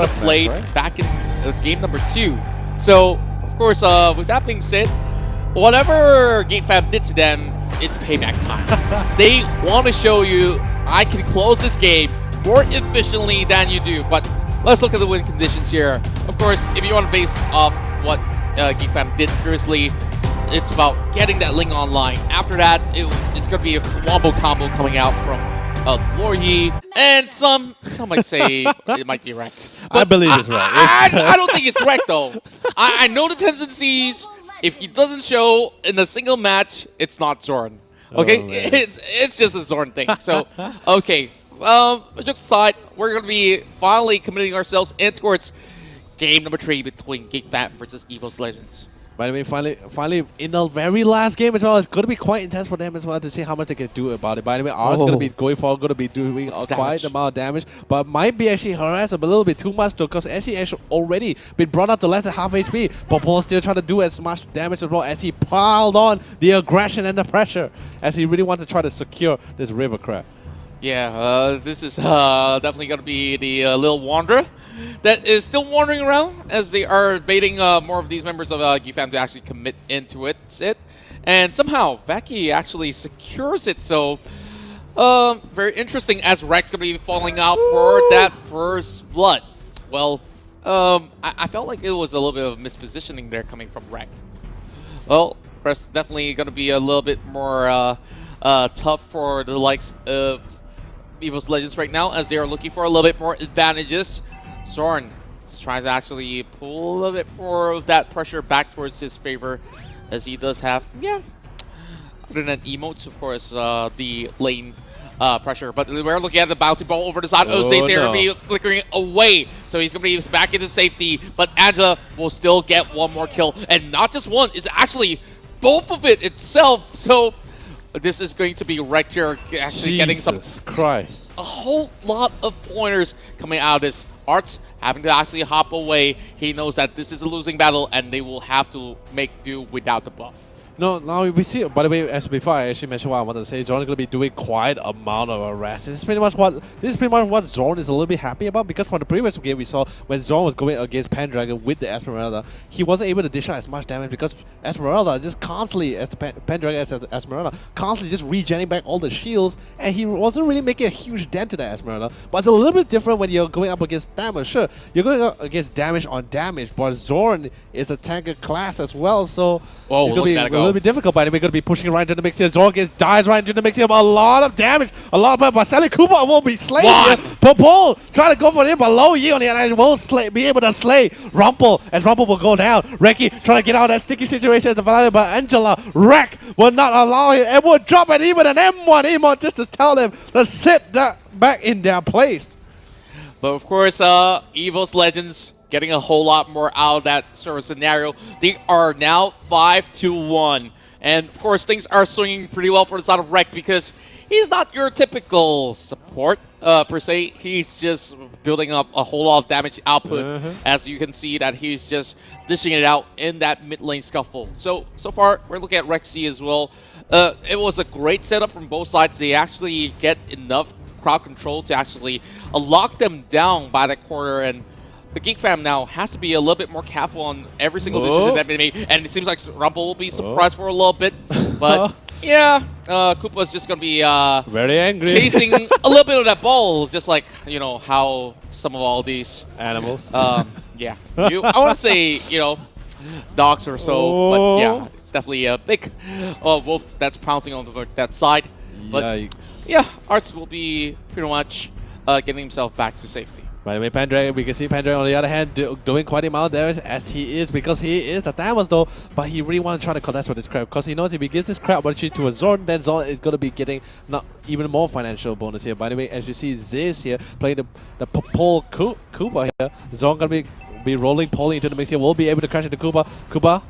played back in game number 2. So, of course, with that being said, whatever Geek Fam did to them, it's payback time. They want to show you, I can close this game more efficiently than you do. But let's look at the win conditions here. Of course, if you want to base off what Geek Fam did previously, it's about getting that Ling online. After that, it's going to be a wombo combo coming out from Loryi, and some might say it might be wrecked. I believe it's right. I don't think it's wrecked though. I know the tendencies. If he doesn't show in a single match, it's not Zorn. Okay, it's just a Zorn thing. So okay, jokes aside, we're gonna be finally committing ourselves in towards game number 3 between Geek Fam versus Evos Legends. By the way, finally, in the very last game as well, it's going to be quite intense for them as well to see how much they can do about it. By the way, ours is going to be going forward, going to be doing quite a amount of damage, but might be actually harass him a little bit too much though, because as he actually already been brought up to less than half HP, Popol still trying to do as much damage as well as he piled on the aggression and the pressure as he really wants to try to secure this river crab. Yeah, this is definitely going to be the little wanderer that is still wandering around as they are baiting more of these members of Geek Fam to actually commit into it. And somehow, Vaki actually secures it, so very interesting as Rex going to be falling out for that first blood. Well, I felt like it was a little bit of mispositioning there coming from Rex. Well, Rex definitely going to be a little bit more tough for the likes of Evos Legends right now as they are looking for a little bit more advantages. Zorn is trying to actually pull a little bit more of that pressure back towards his favor as he does have, other than emotes, of course, the lane pressure. But we're looking at the bouncing ball over the side. Ose's there to be flickering away. So he's going to be back into safety. But Angela will still get one more kill. And not just one, it's actually both of it itself. So this is going to be wrecked here, actually getting a whole lot of pointers coming out of this. Arts having to actually hop away. He knows that this is a losing battle and they will have to make do without the buff. No, now we see, by the way, as before I actually mentioned what I wanted to say, Zorn is going to be doing quite a amount of arrest. This is pretty much what Zorn is a little bit happy about, because from the previous game we saw when Zorn was going against Pendragon with the Esmeralda, he wasn't able to dish out as much damage because Esmeralda just constantly, as the Pendragon as Esmeralda, constantly just regenerating back all the shields, and he wasn't really making a huge dent to that Esmeralda. But it's a little bit different when you're going up against damage. Sure, you're going up against damage on damage, but Zorn is a tanker class as well, so it's going to be a little bit difficult. By the way, we're going to be pushing right into the mix here. Zorn dies right into the mix here, a lot of damage, a lot of, but Sally Cooper will be slain here. Popol trying to go for him, but low yield on the other won't be able to slay Rumple, as Rumple will go down. Reki trying to get out of that sticky situation, but Angela, Wreck will not allow him, and will drop it even an M1 emote just to tell them to sit back in their place. But of course, Evos Legends getting a whole lot more out of that sort of scenario. They are now 5-1. And of course, things are swinging pretty well for the side of Rek because he's not your typical support per se. He's just building up a whole lot of damage output. As you can see that he's just dishing it out in that mid lane scuffle. So far, we're looking at Rexy as well. It was a great setup from both sides. They actually get enough crowd control to actually lock them down by that corner, and the Geek Fam now has to be a little bit more careful on every single decision that they make, and it seems like Rumble will be surprised for a little bit, but yeah, Koopa's just gonna be very angry, chasing a little bit of that ball, just like how some of all these animals. Yeah, I want to say dogs or so, but yeah, it's definitely a big wolf that's pouncing on that side. But yikes! Yeah, Arts will be pretty much getting himself back to safety. By the way, Pendragon, we can see Pendragon on the other hand doing quite a amount of damage as he is, because he is the Thanos though, but he really wants to try to contest with this crab because he knows if he gives this crab opportunity to a Zorn, then Zorn is going to be getting even more financial bonus here. By the way, as you see Ziz here playing the Popol Koopa here, Zorn going to be rolling Polly into the mix here, will be able to crash into Koopa.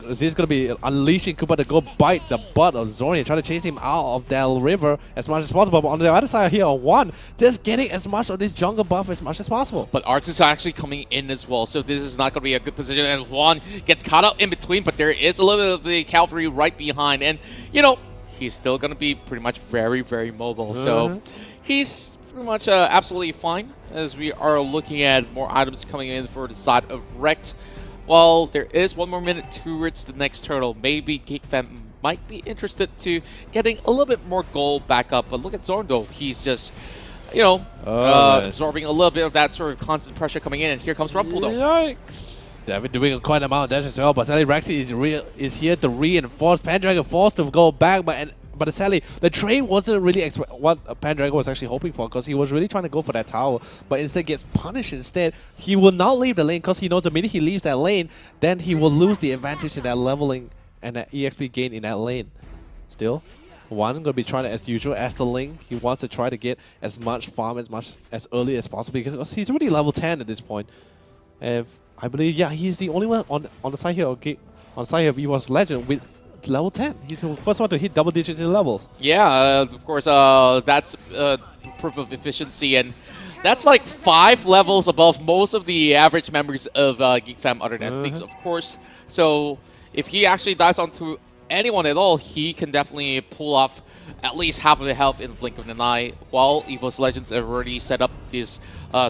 Ziz is going to be unleashing Koopa to go bite the butt of Zorn and try to chase him out of that river as much as possible. But on the other side here, One just getting as much of this jungle buff as much as possible. But Arts is actually coming in as well, so this is not going to be a good position. And Juan gets caught up in between, but there is a little bit of the cavalry right behind. And, he's still going to be pretty much very, very mobile. So he's pretty much absolutely fine, as we are looking at more items coming in for the side of Rekt. While there is 1 more minute to reach the next turtle, maybe Geek Fam might be interested to getting a little bit more gold back up. But look at Zorn though, he's just, you know, absorbing a little bit of that sort of constant pressure coming in, and here comes Rumple though. Yikes! They've been doing quite an amount of damage as well, but sadly Rexy is here to reinforce. Pendragon forced to go back, but sadly the trade wasn't really what Pendragon was actually hoping for, because he was really trying to go for that tower, but instead gets punished instead. He will not leave the lane because he knows the minute he leaves that lane, then he will lose the advantage in that leveling and that EXP gain in that lane. Still, One going to be trying to, as usual, as the Ling, he wants to try to get as much farm as early as possible, because he's already level 10 at this point. And I believe, yeah, he's the only one on the side here of Evos Legend with level 10. He's the first one to hit double digits in levels. Yeah, of course, that's proof of efficiency, and that's like 5 levels above most of the average members of Geek Fam other than Fix, of course. So if he actually dives onto anyone at all, he can definitely pull off at least half of the health in the blink of an eye, while Evos Legends have already set up this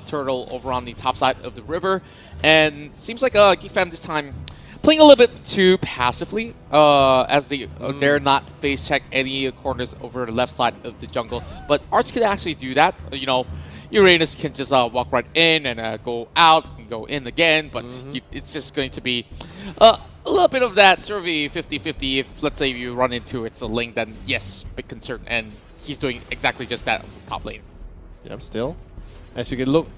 turtle over on the top side of the river. And seems like Geek Fam this time playing a little bit too passively, as they dare not face check any corners over the left side of the jungle. But Arts can actually do that. You know, Uranus can just walk right in and go out and go in again, but it's just going to be a little bit of that sort of a 50-50. If, let's say, you run into it's a Ling, then yes, big concern. And he's doing exactly just that on the top lane. Yep, still. As you can look,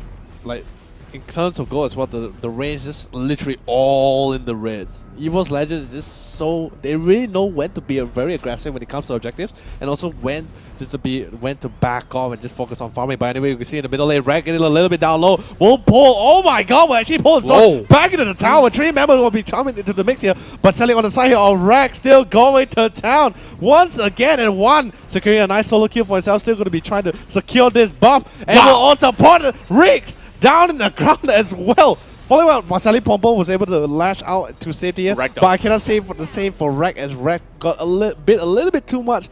like, in terms of goal as well, the range is literally all in the reds. Evos Legends is just so, they really know when to be very aggressive when it comes to objectives, and also when to back off and just focus on farming. But anyway, we can see in the middle lane, Rekt getting a little bit down low. Will pull, oh my god, we're actually pulling Zorn back into the tower. 3 members will be coming into the mix here, but selling on the side here, Rekt still going to town once again, and one securing a nice solo kill for himself, still going to be trying to secure this buff, and will also put Riggs down in the ground as well. Following up, Marcelli Pompo was able to lash out to safety here, but I cannot say for the same for Rekt, as Rekt got a little bit too much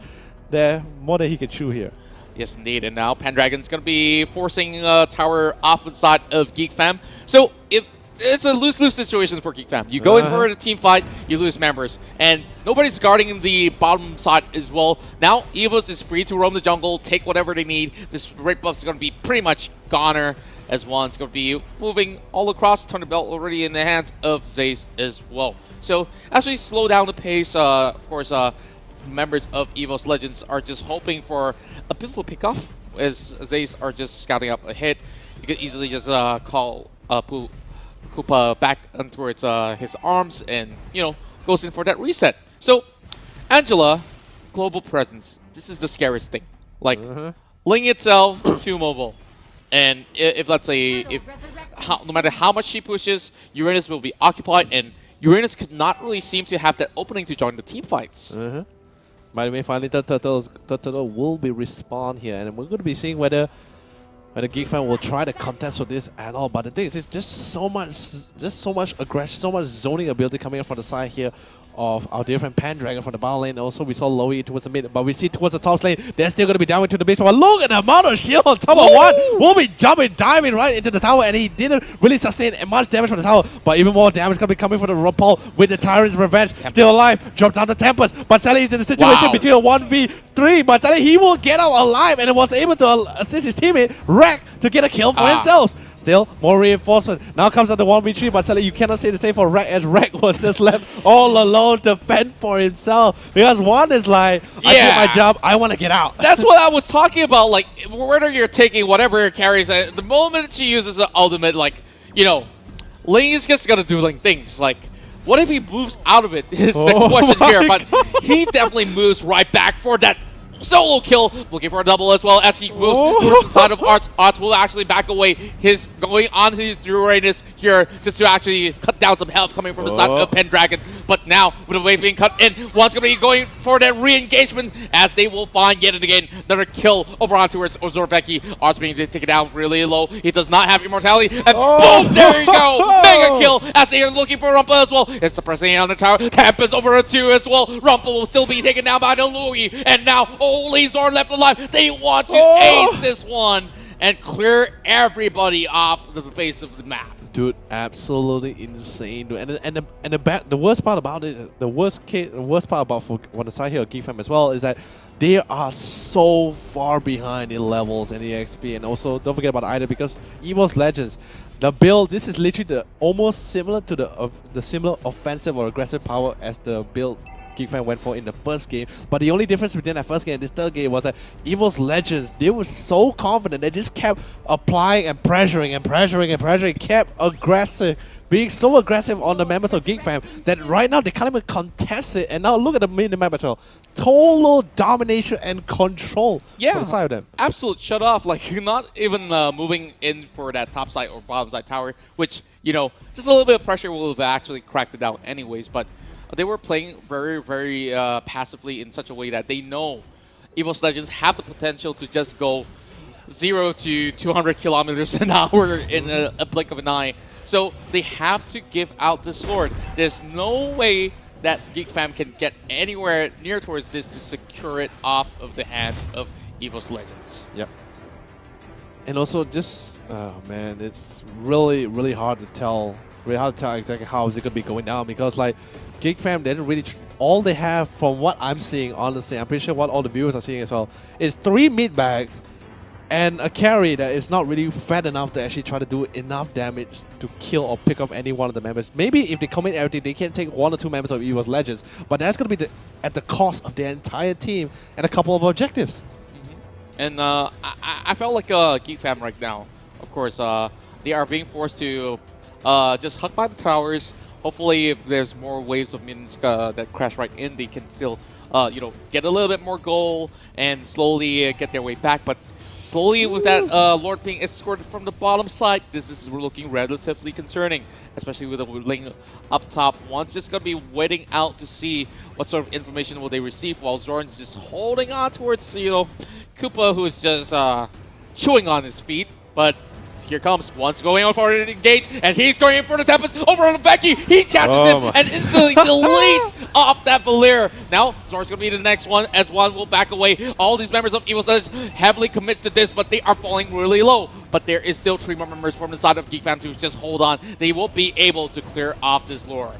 there, more than he can chew here. Yes, indeed. And now Pendragon's going to be forcing tower off the side of Geek Fam. So if it's a lose-lose situation for Geek Fam. You go in for a team fight, you lose members, and nobody's guarding the bottom side as well. Now Evos is free to roam the jungle, take whatever they need. This red buff is going to be pretty much goner, as well. It's going to be moving all across. Thunder Belt already in the hands of Zace as well. So as we slow down the pace, of course, members of Evos Legends are just hoping for a beautiful pickoff, as Zace are just scouting up a hit. You could easily just call Koopa back towards his arms, and, you know, goes in for that reset. So Angela, global presence. This is the scariest thing. Like, Ling itself too mobile. And if let's say, no matter how much she pushes, Uranus will be occupied, and Uranus could not really seem to have that opening to join the team fights. By the way, finally, the turtle will be respawned here, and we're going to be seeing whether Geek Fam will try to contest for this at all. But the thing is, it's just so much aggression, so much zoning ability coming in from the side here of our dear friend Pendragon from the bottom lane. Also, we saw Lowy towards the mid, but we see towards the top lane, they're still going to be down into the base. But look at the amount of shield on top of one. Will be diving right into the tower, and he didn't really sustain much damage from the tower. But even more damage going to be coming from the Rapal with the Tyrant's Revenge. Tempest. Still alive, dropped down to Tempest. But Sally is in the situation between a 1v3. But Sally, he will get out alive, and was able to assist his teammate, Rekt, to get a kill for himself. Still, more reinforcement. Now comes out the 1v3, but Sally, you cannot say the same for Rekt, as Rekt was just left all alone to fend for himself. Because one is like, I did my job, I want to get out. That's what I was talking about. Like, whether you're taking whatever it carries, the moment she uses the ultimate, like, you know, Ling is just going to do like things. Like, what if he moves out of it is the question here. But he definitely moves right back for that solo kill, looking for a double as well as he moves towards the side of Arts. Arts will actually back away. His going on his Uranus here just to actually cut down some health coming from the side of Pendragon. But now, with the wave being cut in, one's going to be going for that re-engagement, as they will find yet again another kill over on towards Ozorveki. Arts being taken down really low. He does not have immortality. And boom, there you go! Mega kill as they are looking for Rumpa as well. It's suppressing on the tower. Tempest over a 2 as well. Rumpa will still be taken down by the Louis. And now only Zorn left alive. They want to ace this one. and clear everybody off the face of the map. Dude, absolutely insane. Dude. The worst part about it, the worst part about for on the side here of Geek Fam as well is that they are so far behind in levels and EXP, and also don't forget about either because Evos Legends, the build, this is literally the almost similar to the similar offensive or aggressive power as the build Geek Fam went for in the first game. But the only difference between that first game and this third game was that Evos Legends, they were so confident. They just kept applying and pressuring, kept aggressive, being so aggressive on the members of Geek Fam that right now they can't even contest it. And now look at the mini-map as well. Total domination and control Yeah, for the side of them. absolute shut off. Like, you're not even moving in for that top side or bottom side tower, which, you know, just a little bit of pressure will have actually cracked it out anyways. But they were playing very passively in such a way that they know Evos Legends have the potential to just go 0 to 200 kilometers an hour in a blink of an eye. So they have to give out this sword. There's no way that Geek Fam can get anywhere near towards this to secure it off of the hands of Evos Legends. Yep. And also just, oh man, it's really hard to tell. Really hard to tell exactly how is it going to be going down because like Geek Fam, they didn't really, all they have from what I'm seeing, honestly, I'm pretty sure what all the viewers are seeing as well, is 3 mid bags and a carry that is not really fat enough to actually try to do enough damage to kill or pick off any one of the members. Maybe if they commit everything, they can take 1 or 2 members of Evos Legends, but that's going to be at the cost of their entire team and a couple of objectives. And I felt like Geek Fam right now, of course, they are being forced to just hug by the towers. Hopefully, if there's more waves of minions that crash right in, they can still, you know, get a little bit more goal and slowly get their way back. But slowly, with that Lord being escorted from the bottom side, this is looking relatively concerning, especially with the lane up top. One's just going to be waiting out to see what sort of information will they receive, while Zorn's just holding on towards, you know, Koopa, who's just chewing on his feet. But here comes one's going on for an engage, and he's going in for the Tempest over on Becky. He catches him and instantly deletes off that Valir. Now Zorn's gonna be the next one as one will back away. All these members of Evos Legends heavily commits to this, but they are falling really low. But there is still 3 more members from the side of Geek Fam to just hold on. They will be able to clear off this lure.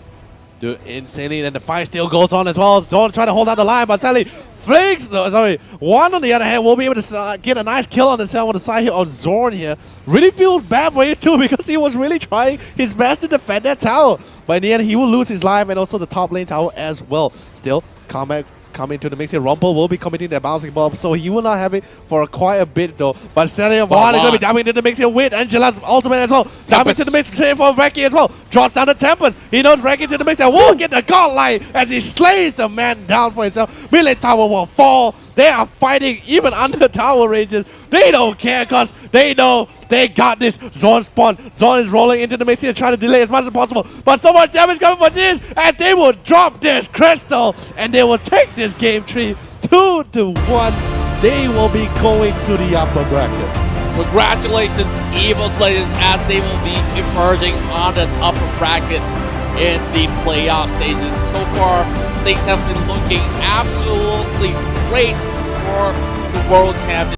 Dude, insanely, and the fight still goes on as well. Zorn trying to hold out the line, but sadly, Flakes, no, sorry, one on the other hand will be able to get a nice kill on the side here of Zorn here. Really feels bad for him too because he was really trying his best to defend that tower. But in the end, he will lose his life and also the top lane tower as well. Still, combat coming to the mix here. Rumble will be committing that bouncing ball, so he will not have it for quite a bit though. But Celia Vaughn is going to be diving into the mix here with Angela's ultimate as well. Diving to the mix straight for Reki as well. Drops down the Tempest. He knows Reki to the mix and will get the godlight as he slays the man down for himself. Melee tower will fall. They are fighting even under tower ranges. They don't care because they know they got this. Zorn spawn. Zorn is rolling into the mix here trying to delay as much as possible. But so much damage coming for this and they will drop this crystal and they will take this game tree 2-1. They will be going to the upper bracket. Congratulations, Evos Legends, as they will be emerging on the upper brackets in the playoff stages. So far, things have been looking absolutely great for the World Champions.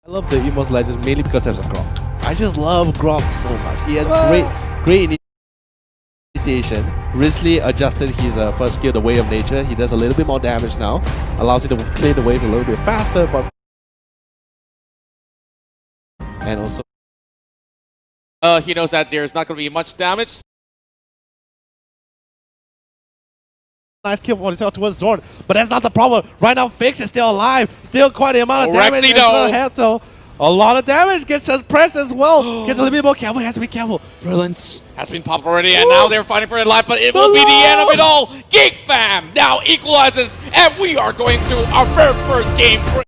I love the Evos Legends mainly because there's a Grok. I just love Grok so much. He has great initiation. Recently adjusted his first skill, the Way of Nature. He does a little bit more damage now. Allows him to clear the wave a little bit faster, but and also He knows that there's not going to be much damage. nice kill for himself towards Zorn, but that's not the problem. Right now, Fix is still alive. Still quite the amount of damage. A lot of damage gets us pressed as well. Gets a little bit more careful. He has to be careful. Brilliance has been popped already, and now they're fighting for their life, but it will be the end of it all. Geek Fam now equalizes, and we are going to our very first game.